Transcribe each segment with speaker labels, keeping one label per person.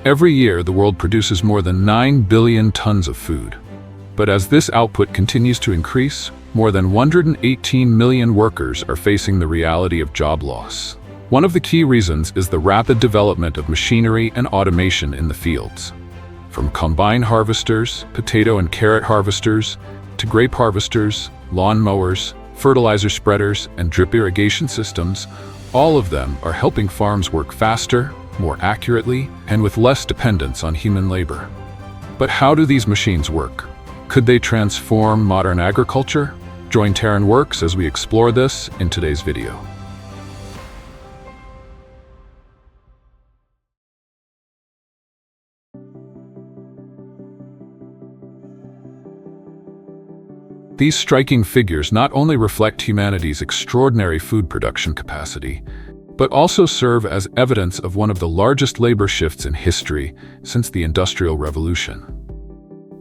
Speaker 1: Every year, the world produces more than 9 billion tons of food. But as this output continues to increase, more than 118 million workers are facing the reality of job loss. One of the key reasons is the rapid development of machinery and automation in the fields. From combine harvesters, potato and carrot harvesters, to grape harvesters, lawn mowers, fertilizer spreaders, and drip irrigation systems, all of them are helping farms work faster, more accurately, and with less dependence on human labor. But how do these machines work? Could they transform modern agriculture? Join Terran Works as we explore this in today's video. These striking figures not only reflect humanity's extraordinary food production capacity, but also serve as evidence of one of the largest labor shifts in history since the Industrial Revolution.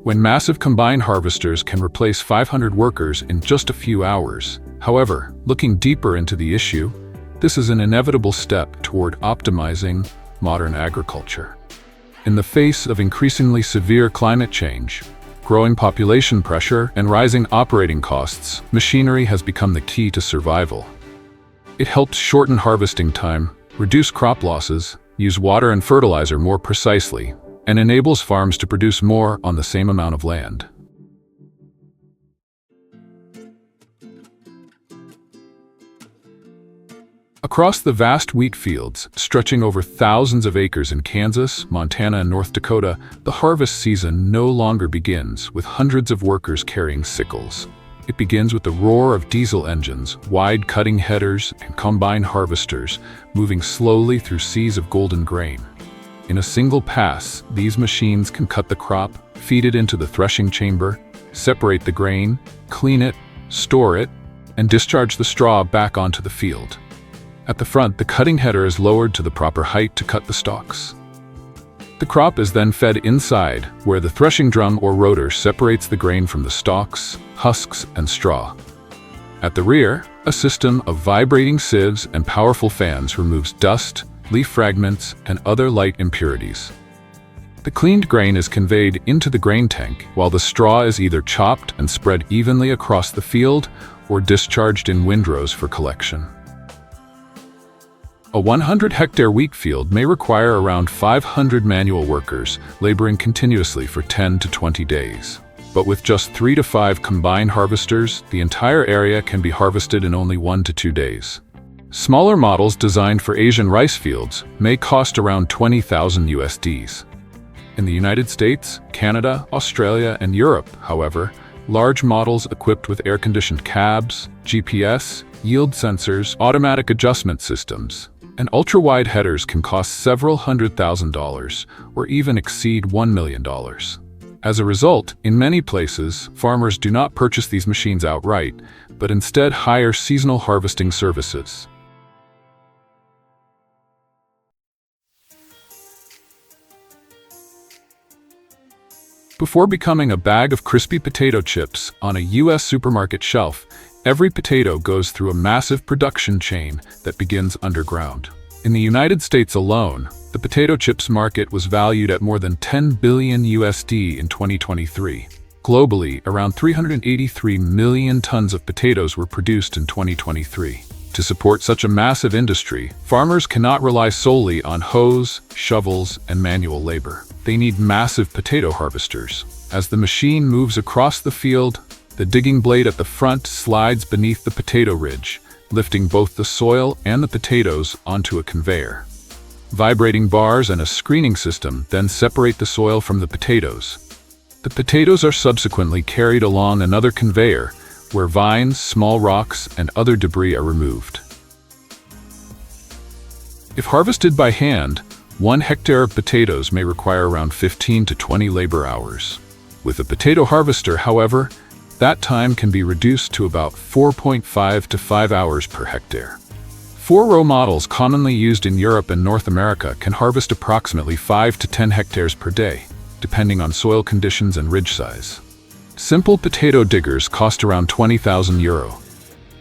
Speaker 1: When massive combine harvesters can replace 500 workers in just a few hours. However, looking deeper into the issue, this is an inevitable step toward optimizing modern agriculture. In the face of increasingly severe climate change, growing population pressure, and rising operating costs, machinery has become the key to survival. It helps shorten harvesting time, reduce crop losses, use water and fertilizer more precisely, and enables farms to produce more on the same amount of land. Across the vast wheat fields, stretching over thousands of acres in Kansas, Montana, and North Dakota, the harvest season no longer begins with hundreds of workers carrying sickles. It begins with the roar of diesel engines, wide cutting headers, and combine harvesters moving slowly through seas of golden grain. In a single pass, these machines can cut the crop, feed it into the threshing chamber, separate the grain, clean it, store it, and discharge the straw back onto the field. At the front, the cutting header is lowered to the proper height to cut the stalks. The crop is then fed inside, where the threshing drum or rotor separates the grain from the stalks, husks, and straw. At the rear, a system of vibrating sieves and powerful fans removes dust, leaf fragments, and other light impurities. The cleaned grain is conveyed into the grain tank, while the straw is either chopped and spread evenly across the field or discharged in windrows for collection. A 100-hectare wheat field may require around 500 manual workers, laboring continuously for 10 to 20 days. But with just 3 to 5 combine harvesters, the entire area can be harvested in only 1 to 2 days. Smaller models designed for Asian rice fields may cost around 20,000 USDs. In the United States, Canada, Australia, and Europe, however, large models equipped with air-conditioned cabs, GPS, yield sensors, automatic adjustment systems, and ultra-wide headers can cost several $100,000 or even exceed $1 million. As a result, in many places, farmers do not purchase these machines outright, but instead hire seasonal harvesting services. Before becoming a bag of crispy potato chips on a U.S. supermarket shelf, every potato goes through a massive production chain that begins underground. In the United States alone, the potato chips market was valued at more than 10 billion USD in 2023. Globally, around 383 million tons of potatoes were produced in 2023. To support such a massive industry, farmers cannot rely solely on hoes, shovels, and manual labor. They need massive potato harvesters. As the machine moves across the field, the digging blade at the front slides beneath the potato ridge, lifting both the soil and the potatoes onto a conveyor. Vibrating bars and a screening system then separate the soil from the potatoes. The potatoes are subsequently carried along another conveyor, where vines, small rocks, and other debris are removed. If harvested by hand, 1 hectare of potatoes may require around 15 to 20 labor hours. With a potato harvester, however, that time can be reduced to about 4.5 to 5 hours per hectare. 4-row models commonly used in Europe and North America can harvest approximately 5 to 10 hectares per day, depending on soil conditions and ridge size. Simple potato diggers cost around €20,000.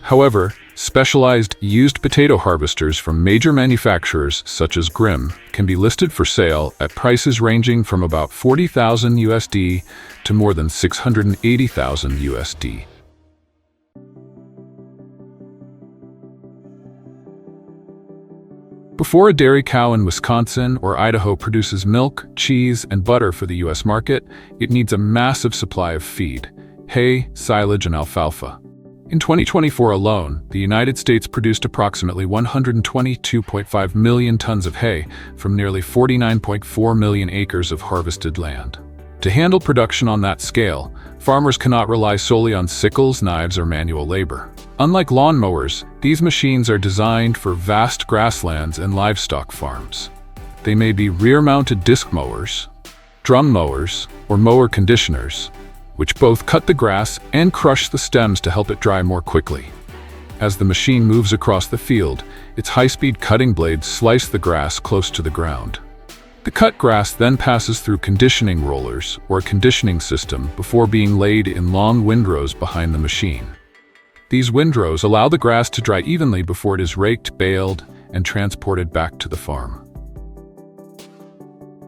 Speaker 1: However, Specialized used potato harvesters from major manufacturers such as Grimm can be listed for sale at prices ranging from about $40,000 USD to more than $680,000 USD. Before a dairy cow in Wisconsin or Idaho produces milk, cheese, and butter for the U.S. market, it needs a massive supply of feed, hay, silage, and alfalfa. In 2024 alone, the United States produced approximately 122.5 million tons of hay from nearly 49.4 million acres of harvested land. To handle production on that scale, farmers cannot rely solely on sickles, knives, or manual labor. Unlike lawn mowers, these machines are designed for vast grasslands and livestock farms. They may be rear-mounted disc mowers, drum mowers, or mower conditioners, which both cut the grass and crush the stems to help it dry more quickly. As the machine moves across the field, its high-speed cutting blades slice the grass close to the ground. The cut grass then passes through conditioning rollers or a conditioning system before being laid in long windrows behind the machine. These windrows allow the grass to dry evenly before it is raked, baled, and transported back to the farm.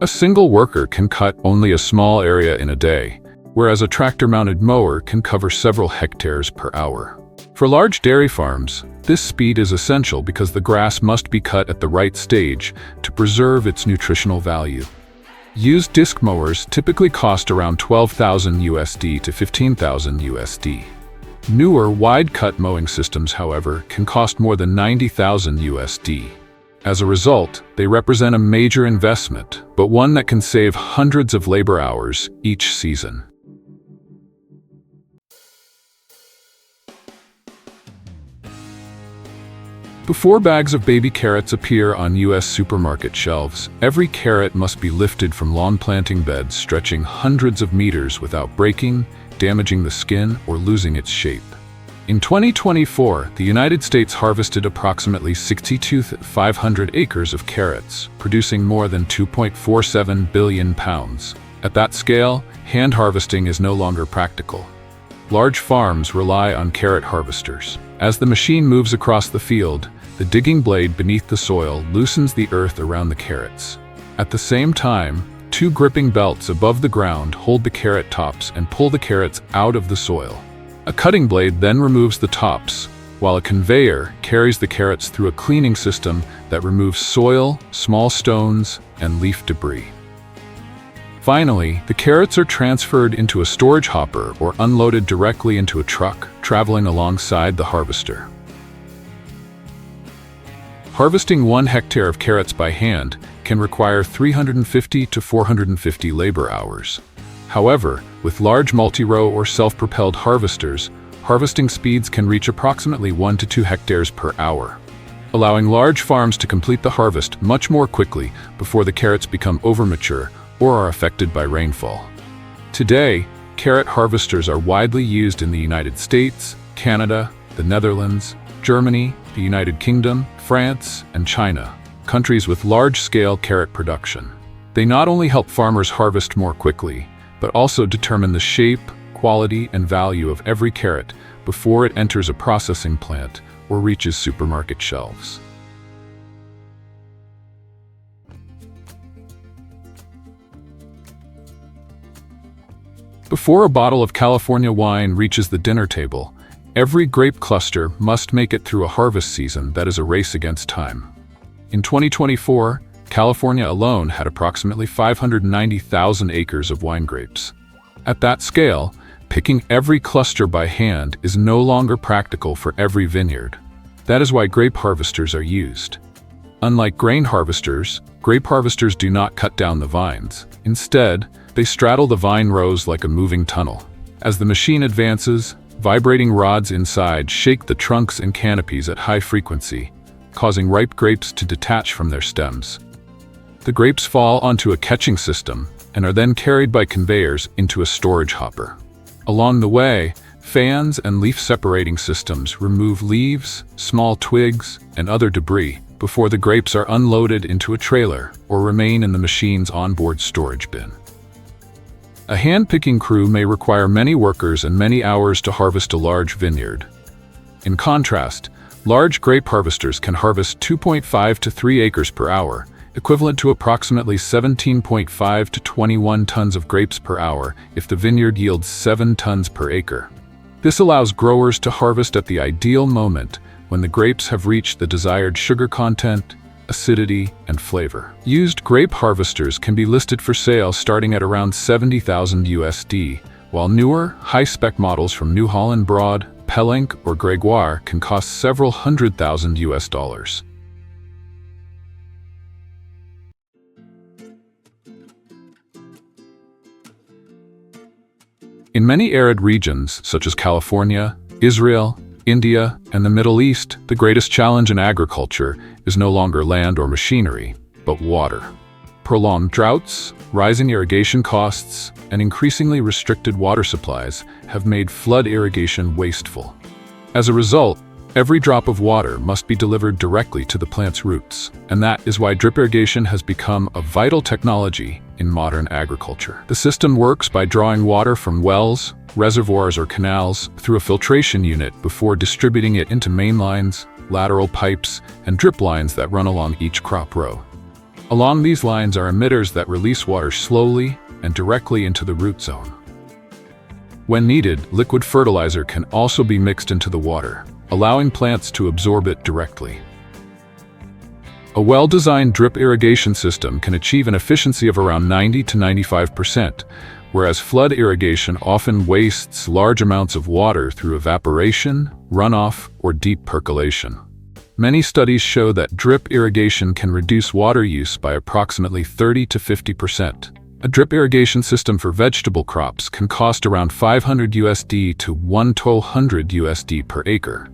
Speaker 1: A single worker can cut only a small area in a day, whereas a tractor-mounted mower can cover several hectares per hour. For large dairy farms, this speed is essential because the grass must be cut at the right stage to preserve its nutritional value. Used disc mowers typically cost around $12,000 USD to $15,000 USD. Newer wide-cut mowing systems, however, can cost more than $90,000 USD. As a result, they represent a major investment, but one that can save hundreds of labor hours each season. Before bags of baby carrots appear on U.S. supermarket shelves, every carrot must be lifted from lawn planting beds stretching hundreds of meters without breaking, damaging the skin, or losing its shape. In 2024, the United States harvested approximately 62,500 acres of carrots, producing more than 2.47 billion pounds. At that scale, hand harvesting is no longer practical. Large farms rely on carrot harvesters. As the machine moves across the field, the digging blade beneath the soil loosens the earth around the carrots. At the same time, two gripping belts above the ground hold the carrot tops and pull the carrots out of the soil. A cutting blade then removes the tops, while a conveyor carries the carrots through a cleaning system that removes soil, small stones, and leaf debris. Finally, the carrots are transferred into a storage hopper or unloaded directly into a truck, traveling alongside the harvester. Harvesting 1 hectare of carrots by hand can require 350 to 450 labor hours. However, with large multi-row or self-propelled harvesters, harvesting speeds can reach approximately 1 to 2 hectares per hour, allowing large farms to complete the harvest much more quickly before the carrots become overmature or are affected by rainfall. Today, carrot harvesters are widely used in the United States, Canada, the Netherlands, Germany, the United Kingdom, France, and China, countries with large-scale carrot production. They not only help farmers harvest more quickly, but also determine the shape, quality, and value of every carrot before it enters a processing plant or reaches supermarket shelves. Before a bottle of California wine reaches the dinner table, every grape cluster must make it through a harvest season that is a race against time. In 2024, California alone had approximately 590,000 acres of wine grapes. At that scale, picking every cluster by hand is no longer practical for every vineyard. That is why grape harvesters are used. Unlike grain harvesters, grape harvesters do not cut down the vines. Instead, they straddle the vine rows like a moving tunnel. As the machine advances, vibrating rods inside shake the trunks and canopies at high frequency, causing ripe grapes to detach from their stems. The grapes fall onto a catching system and are then carried by conveyors into a storage hopper. Along the way, fans and leaf-separating systems remove leaves, small twigs, and other debris before the grapes are unloaded into a trailer or remain in the machine's onboard storage bin. A hand-picking crew may require many workers and many hours to harvest a large vineyard. In contrast, Large grape harvesters can harvest 2.5 to 3 acres per hour, equivalent to approximately 17.5 to 21 tons of grapes per hour if the vineyard yields 7 tons per acre. This allows growers to harvest at the ideal moment when the grapes have reached the desired sugar content, acidity, and flavor. Used grape harvesters can be listed for sale starting at around $70,000 USD, while newer, high-spec models from New Holland Broad, Pellenc, or Gregoire can cost several $100,000 US. In many arid regions, such as California, Israel, India, and the Middle East, the greatest challenge in agriculture is no longer land or machinery, but water. Prolonged droughts, rising irrigation costs, and increasingly restricted water supplies have made flood irrigation wasteful. As a result, every drop of water must be delivered directly to the plant's roots, and that is why drip irrigation has become a vital technology in modern agriculture. The system works by drawing water from wells, reservoirs, or canals through a filtration unit before distributing it into main lines, lateral pipes, and drip lines that run along each crop row. Along these lines are emitters that release water slowly and directly into the root zone. When needed, liquid fertilizer can also be mixed into the water, allowing plants to absorb it directly. A well-designed drip irrigation system can achieve an efficiency of around 90 to 95%, whereas flood irrigation often wastes large amounts of water through evaporation, runoff, or deep percolation. Many studies show that drip irrigation can reduce water use by approximately 30 to 50%. A drip irrigation system for vegetable crops can cost around $500 USD to $1,200 USD per acre,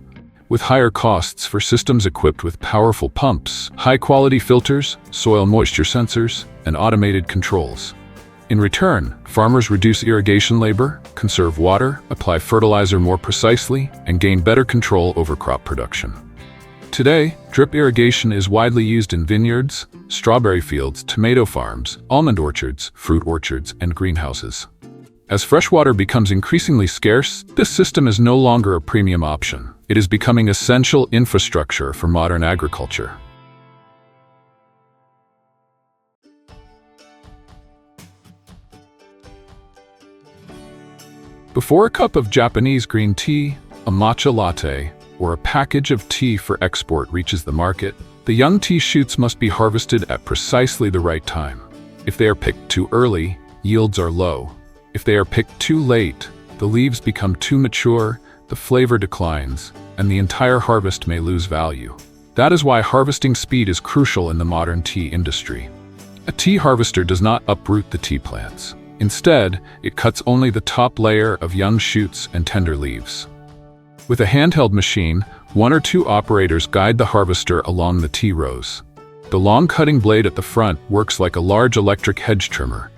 Speaker 1: with higher costs for systems equipped with powerful pumps, high-quality filters, soil moisture sensors, and automated controls. In return, farmers reduce irrigation labor, conserve water, apply fertilizer more precisely, and gain better control over crop production. Today, drip irrigation is widely used in vineyards, strawberry fields, tomato farms, almond orchards, fruit orchards, and greenhouses. As freshwater becomes increasingly scarce, this system is no longer a premium option. It is becoming essential infrastructure for modern agriculture. Before a cup of Japanese green tea, a matcha latte, or a package of tea for export reaches the market, the young tea shoots must be harvested at precisely the right time. If they are picked too early, yields are low. If they are picked too late, the leaves become too mature, the flavor declines, and the entire harvest may lose value. That is why harvesting speed is crucial in the modern tea industry. A tea harvester does not uproot the tea plants. Instead, it cuts only the top layer of young shoots and tender leaves. With a handheld machine, 1 or 2 operators guide the harvester along the tea rows. The long cutting blade at the front works like a large electric hedge trimmer,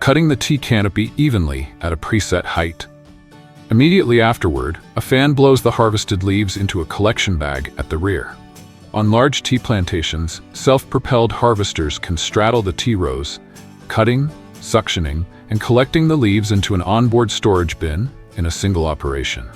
Speaker 1: cutting the tea canopy evenly at a preset height. Immediately afterward, a fan blows the harvested leaves into a collection bag at the rear. On large tea plantations, self-propelled harvesters can straddle the tea rows, cutting, suctioning, and collecting the leaves into an onboard storage bin in a single operation.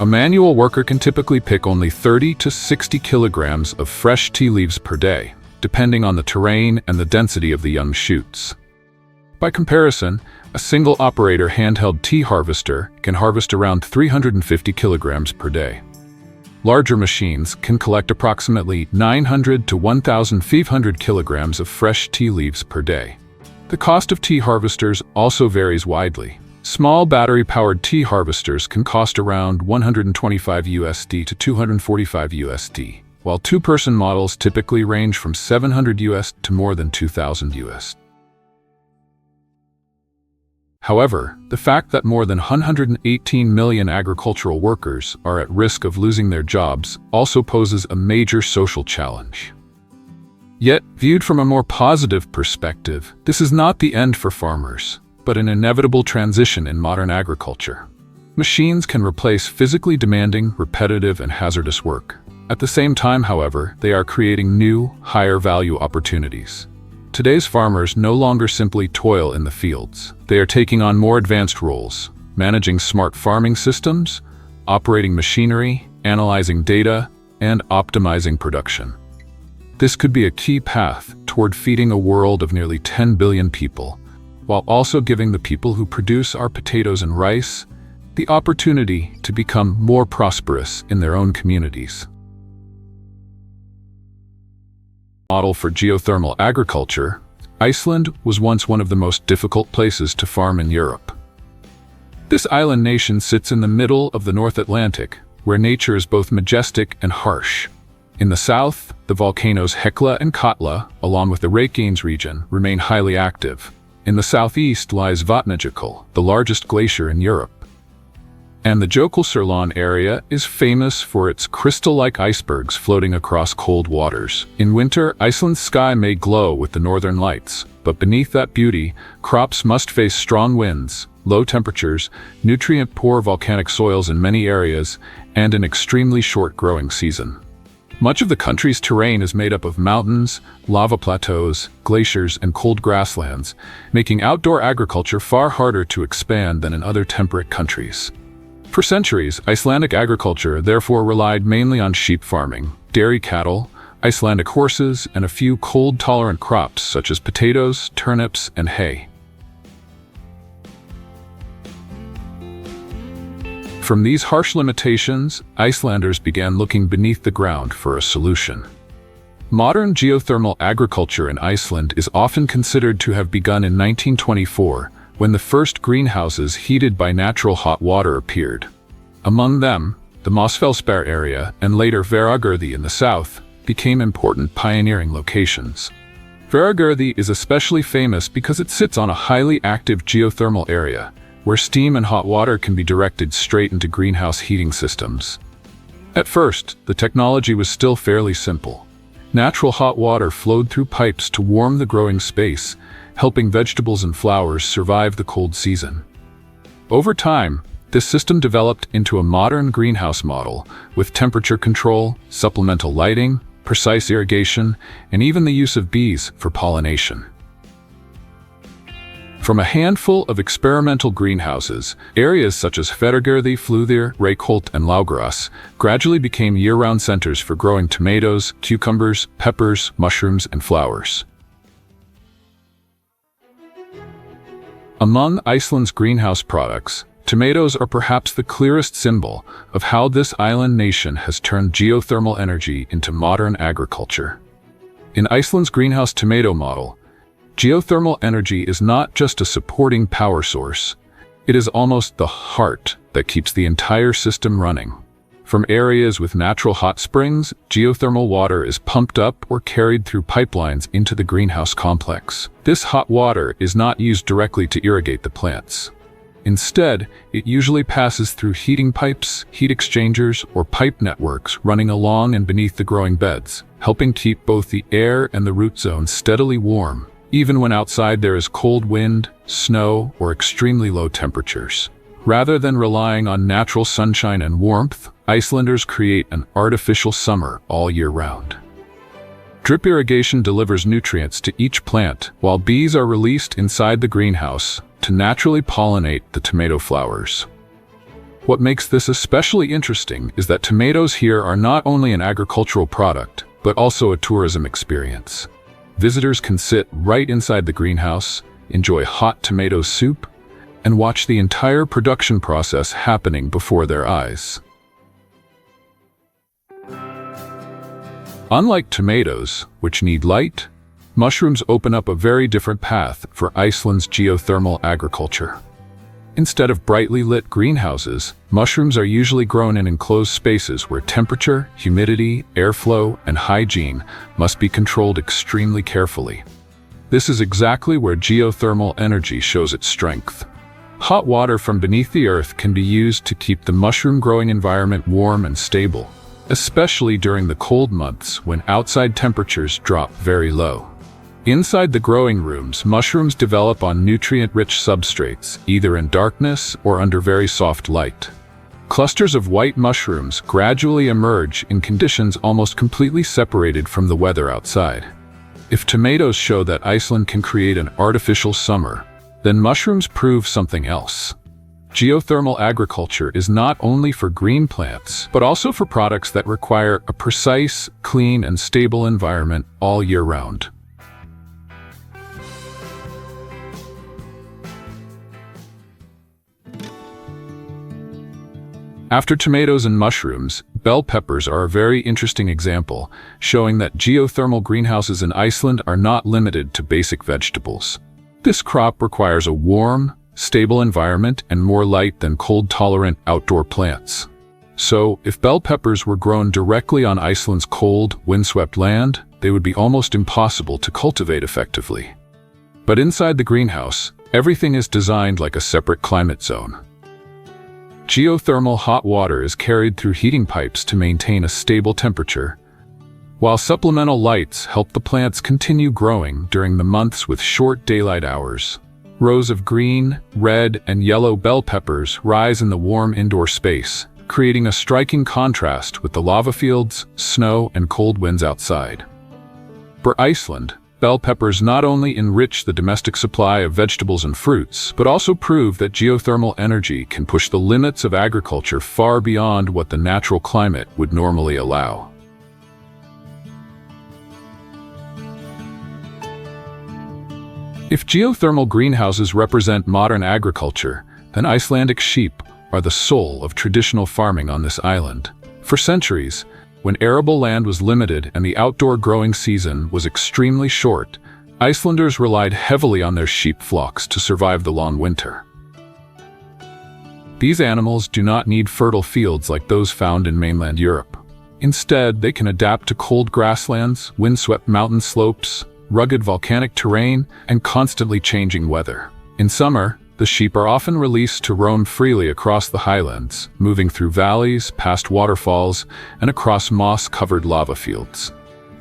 Speaker 1: A manual worker can typically pick only 30 to 60 kilograms of fresh tea leaves per day, depending on the terrain and the density of the young shoots. By comparison, a single operator handheld tea harvester can harvest around 350 kilograms per day. Larger machines can collect approximately 900 to 1,500 kilograms of fresh tea leaves per day. The cost of tea harvesters also varies widely. Small battery-powered tea harvesters can cost around $125 USD to $245 USD, while 2-person models typically range from $700 US to more than $2,000 US. However, the fact that more than 118 million agricultural workers are at risk of losing their jobs also poses a major social challenge. Yet, viewed from a more positive perspective, this is not the end for farmers, but an inevitable transition in modern agriculture. Machines can replace physically demanding, repetitive, and hazardous work. At the same time, however, they are creating new, higher-value opportunities. Today's farmers no longer simply toil in the fields. They are taking on more advanced roles, managing smart farming systems, operating machinery, analyzing data, and optimizing production. This could be a key path toward feeding a world of nearly 10 billion people, while also giving the people who produce our potatoes and rice the opportunity to become more prosperous in their own communities. Model for geothermal agriculture, Iceland was once one of the most difficult places to farm in Europe. This island nation sits in the middle of the North Atlantic, where nature is both majestic and harsh. In the south, the volcanoes Hekla and Katla, along with the Reykjanes region, remain highly active. In the southeast lies Vatnajökull, the largest glacier in Europe. And the Jökulsárlón area is famous for its crystal-like icebergs floating across cold waters. In winter, Iceland's sky may glow with the northern lights, but beneath that beauty, crops must face strong winds, low temperatures, nutrient-poor volcanic soils in many areas, and an extremely short growing season. Much of the country's terrain is made up of mountains, lava plateaus, glaciers, and cold grasslands, making outdoor agriculture far harder to expand than in other temperate countries. For centuries, Icelandic agriculture therefore relied mainly on sheep farming, dairy cattle, Icelandic horses, and a few cold-tolerant crops such as potatoes, turnips, and hay. From these harsh limitations, Icelanders began looking beneath the ground for a solution. Modern geothermal agriculture in Iceland is often considered to have begun in 1924, when the first greenhouses heated by natural hot water appeared. Among them, the Mosfellsbær area and later Hveragerði in the south became important pioneering locations. Hveragerði is especially famous because it sits on a highly active geothermal area, where steam and hot water can be directed straight into greenhouse heating systems. At first, the technology was still fairly simple. Natural hot water flowed through pipes to warm the growing space, helping vegetables and flowers survive the cold season. Over time, this system developed into a modern greenhouse model with temperature control, supplemental lighting, precise irrigation, and even the use of bees for pollination. From a handful of experimental greenhouses, areas such as Hveragerði, Flúðir, Reykholt, and Lágras gradually became year-round centers for growing tomatoes, cucumbers, peppers, mushrooms, and flowers. Among Iceland's greenhouse products, tomatoes are perhaps the clearest symbol of how this island nation has turned geothermal energy into modern agriculture. In Iceland's greenhouse tomato model, geothermal energy is not just a supporting power source, it is almost the heart that keeps the entire system running. From areas with natural hot springs, geothermal water is pumped up or carried through pipelines into the greenhouse complex. This hot water is not used directly to irrigate the plants. Instead, it usually passes through heating pipes, heat exchangers, or pipe networks running along and beneath the growing beds, helping keep both the air and the root zone steadily warm, even when outside there is cold wind, snow, or extremely low temperatures. Rather than relying on natural sunshine and warmth, Icelanders create an artificial summer all year round. Drip irrigation delivers nutrients to each plant, while bees are released inside the greenhouse to naturally pollinate the tomato flowers. What makes this especially interesting is that tomatoes here are not only an agricultural product, but also a tourism experience. Visitors can sit right inside the greenhouse, enjoy hot tomato soup, and watch the entire production process happening before their eyes. Unlike tomatoes, which need light, mushrooms open up a very different path for Iceland's geothermal agriculture. Instead of brightly lit greenhouses, mushrooms are usually grown in enclosed spaces where temperature, humidity, airflow, and hygiene must be controlled extremely carefully. This is exactly where geothermal energy shows its strength. Hot water from beneath the earth can be used to keep the mushroom growing environment warm and stable, especially during the cold months when outside temperatures drop very low. Inside the growing rooms, mushrooms develop on nutrient-rich substrates, either in darkness or under very soft light. Clusters of white mushrooms gradually emerge in conditions almost completely separated from the weather outside. If tomatoes show that Iceland can create an artificial summer, then mushrooms prove something else. Geothermal agriculture is not only for green plants, but also for products that require a precise, clean, and stable environment all year round. After tomatoes and mushrooms, bell peppers are a very interesting example, showing that geothermal greenhouses in Iceland are not limited to basic vegetables. This crop requires a warm, stable environment and more light than cold-tolerant outdoor plants. So, if bell peppers were grown directly on Iceland's cold, windswept land, they would be almost impossible to cultivate effectively. But inside the greenhouse, everything is designed like a separate climate zone. Geothermal hot water is carried through heating pipes to maintain a stable temperature, while supplemental lights help the plants continue growing during the months with short daylight hours. Rows of green, red, and yellow bell peppers rise in the warm indoor space, creating a striking contrast with the lava fields, snow, and cold winds outside. For Iceland, bell peppers not only enrich the domestic supply of vegetables and fruits, but also prove that geothermal energy can push the limits of agriculture far beyond what the natural climate would normally allow. If geothermal greenhouses represent modern agriculture, then Icelandic sheep are the soul of traditional farming on this island. For centuries, when arable land was limited and the outdoor growing season was extremely short, Icelanders relied heavily on their sheep flocks to survive the long winter. These animals do not need fertile fields like those found in mainland Europe. Instead, they can adapt to cold grasslands, windswept mountain slopes, rugged volcanic terrain, and constantly changing weather. In summer, the sheep are often released to roam freely across the highlands, moving through valleys, past waterfalls, and across moss-covered lava fields.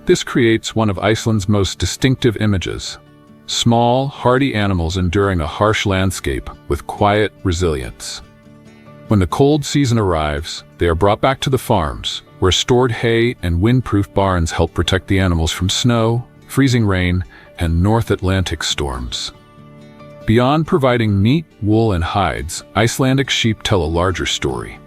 Speaker 1: This creates one of Iceland's most distinctive images: small, hardy animals enduring a harsh landscape with quiet resilience. When the cold season arrives, they are brought back to the farms, where stored hay and windproof barns help protect the animals from snow, freezing rain, and North Atlantic storms. Beyond providing meat, wool, and hides, Icelandic sheep tell a larger story.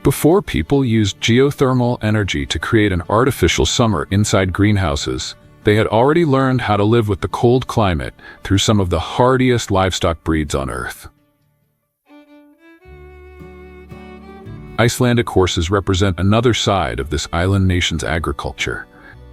Speaker 1: Before people used geothermal energy to create an artificial summer inside greenhouses, they had already learned how to live with the cold climate through some of the hardiest livestock breeds on Earth. Icelandic horses represent another side of this island nation's agriculture: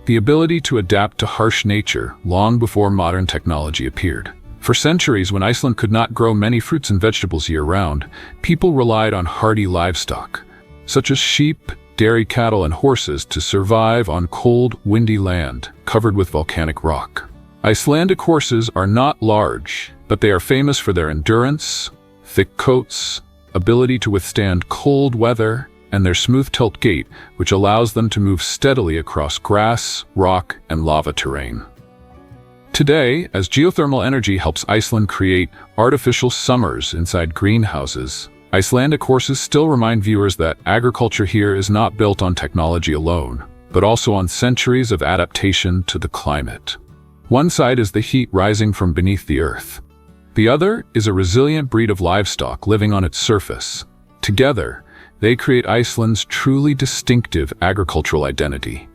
Speaker 1: the ability to adapt to harsh nature long before modern technology appeared. For centuries, when Iceland could not grow many fruits and vegetables year-round, people relied on hardy livestock, such as sheep, dairy cattle, and horses, to survive on cold, windy land covered with volcanic rock. Icelandic horses are not large, but they are famous for their endurance, thick coats, ability to withstand cold weather, and their smooth tilt gait, which allows them to move steadily across grass, rock, and lava terrain. Today, as geothermal energy helps Iceland create artificial summers inside greenhouses, Icelandic horses still remind viewers that agriculture here is not built on technology alone, but also on centuries of adaptation to the climate. One side is the heat rising from beneath the earth. The other is a resilient breed of livestock living on its surface. Together, they create Iceland's truly distinctive agricultural identity.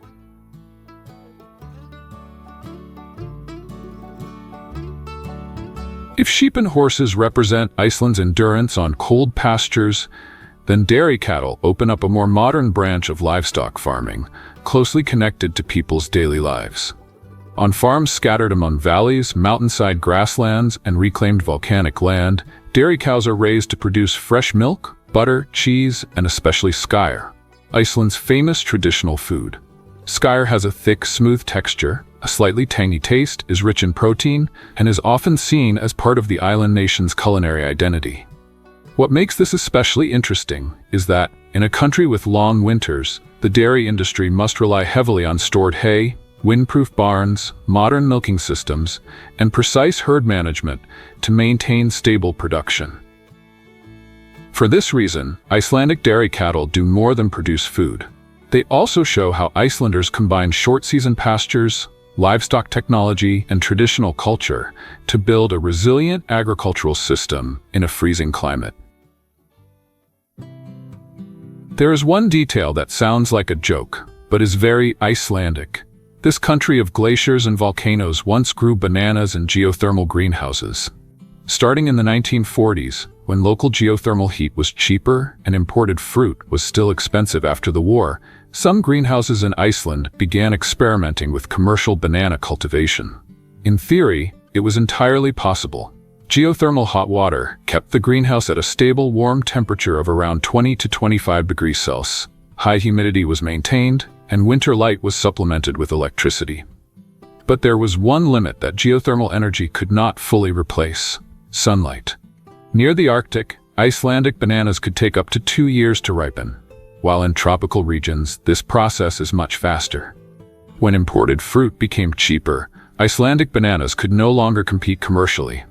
Speaker 1: If sheep and horses represent Iceland's endurance on cold pastures, then dairy cattle open up a more modern branch of livestock farming, closely connected to people's daily lives. On farms scattered among valleys, mountainside grasslands, and reclaimed volcanic land, dairy cows are raised to produce fresh milk, butter, cheese, and especially skyr, Iceland's famous traditional food. Skyr has a thick, smooth texture, a slightly tangy taste, is rich in protein, and is often seen as part of the island nation's culinary identity. What makes this especially interesting is that, in a country with long winters, the dairy industry must rely heavily on stored hay, windproof barns, modern milking systems, and precise herd management to maintain stable production. For this reason, Icelandic dairy cattle do more than produce food. They also show how Icelanders combine short-season pastures, livestock technology, and traditional culture to build a resilient agricultural system in a freezing climate. There is one detail that sounds like a joke, but is very Icelandic. This country of glaciers and volcanoes once grew bananas in geothermal greenhouses. Starting in the 1940s, when local geothermal heat was cheaper and imported fruit was still expensive after the war, some greenhouses in Iceland began experimenting with commercial banana cultivation. In theory, it was entirely possible. Geothermal hot water kept the greenhouse at a stable, warm temperature of around 20 to 25 degrees Celsius. High humidity was maintained, and winter light was supplemented with electricity. But there was one limit that geothermal energy could not fully replace: sunlight. Near the Arctic, Icelandic bananas could take up to 2 years to ripen, while in tropical regions, this process is much faster. When imported fruit became cheaper, Icelandic bananas could no longer compete commercially.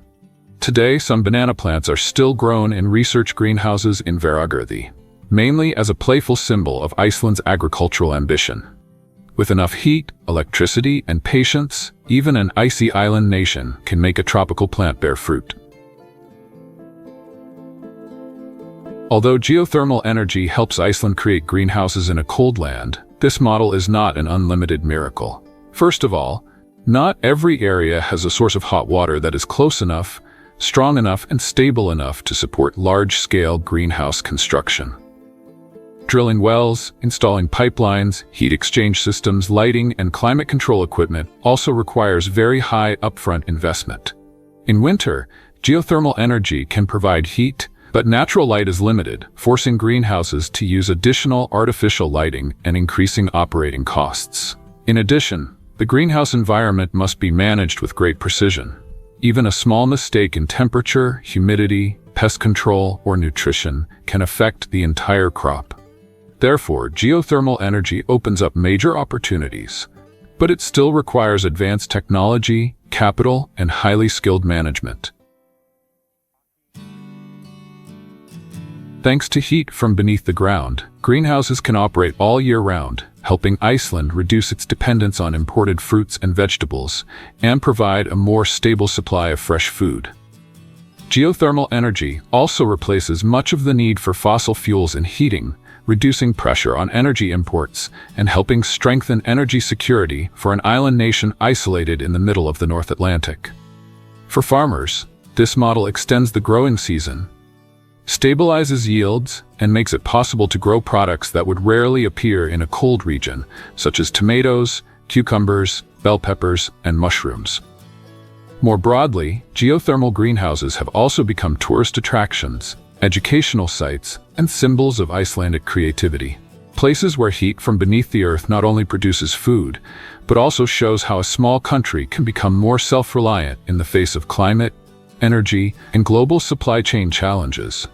Speaker 1: Today, some banana plants are still grown in research greenhouses in Hveragörði, mainly as a playful symbol of Iceland's agricultural ambition. With enough heat, electricity, and patience, even an icy island nation can make a tropical plant bear fruit. Although geothermal energy helps Iceland create greenhouses in a cold land, this model is not an unlimited miracle. First of all, not every area has a source of hot water that is close enough, strong enough, and stable enough to support large-scale greenhouse construction. Drilling wells, installing pipelines, heat exchange systems, lighting, and climate control equipment also requires very high upfront investment. In winter, geothermal energy can provide heat, but natural light is limited, forcing greenhouses to use additional artificial lighting and increasing operating costs. In addition, the greenhouse environment must be managed with great precision. Even a small mistake in temperature, humidity, pest control, or nutrition can affect the entire crop. Therefore, geothermal energy opens up major opportunities, but it still requires advanced technology, capital, and highly skilled management. Thanks to heat from beneath the ground, greenhouses can operate all year round, helping Iceland reduce its dependence on imported fruits and vegetables and provide a more stable supply of fresh food. Geothermal energy also replaces much of the need for fossil fuels in heating, reducing pressure on energy imports and helping strengthen energy security for an island nation isolated in the middle of the North Atlantic. For farmers, this model extends the growing season, stabilizes yields, and makes it possible to grow products that would rarely appear in a cold region, such as tomatoes, cucumbers, bell peppers, and mushrooms. More broadly, geothermal greenhouses have also become tourist attractions, educational sites, and symbols of Icelandic creativity. Places where heat from beneath the earth not only produces food, but also shows how a small country can become more self-reliant in the face of climate, energy, and global supply chain challenges.